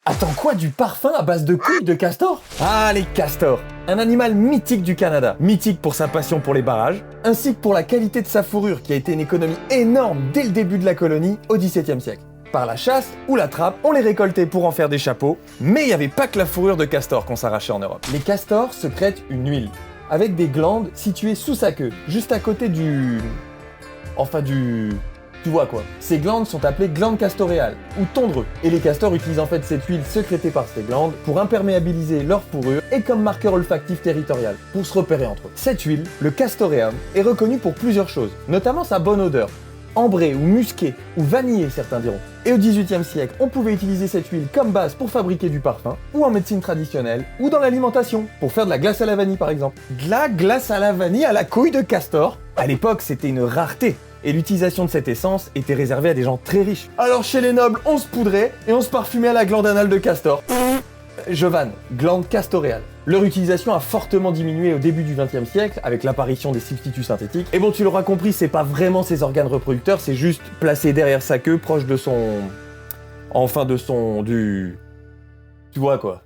Attends quoi, du parfum à base de couilles de castor? Ah, les castors! Un animal mythique du Canada. Mythique pour sa passion pour les barrages, ainsi que pour la qualité de sa fourrure qui a été une économie énorme dès le début de la colonie au XVIIe siècle. Par la chasse ou la trappe, on les récoltait pour en faire des chapeaux, mais il n'y avait pas que la fourrure de castor qu'on s'arrachait en Europe. Les castors sécrètent une huile, avec des glandes situées sous sa queue, juste à côté du... Tu vois quoi. Ces glandes sont appelées glandes castoréales, ou tondreux, et les castors utilisent en fait cette huile sécrétée par ces glandes pour imperméabiliser leur fourrure et comme marqueur olfactif territorial, pour se repérer entre eux. Cette huile, le castoreum, est reconnue pour plusieurs choses, notamment sa bonne odeur, ambrée ou musquée, ou vanillée certains diront. Et au XVIIIe siècle, on pouvait utiliser cette huile comme base pour fabriquer du parfum, ou en médecine traditionnelle, ou dans l'alimentation, pour faire de la glace à la vanille par exemple. De la glace à la vanille à la couille de castor? À l'époque, c'était une rareté. Et l'utilisation de cette essence était réservée à des gens très riches. Alors chez les nobles, on se poudrait et on se parfumait à la glande anale de castor. Je vanne, glande castoréale. Leur utilisation a fortement diminué au début du XXe siècle avec l'apparition des substituts synthétiques. Et bon, tu l'auras compris, c'est pas vraiment ses organes reproducteurs, c'est juste placé derrière sa queue, proche de son... Tu vois quoi.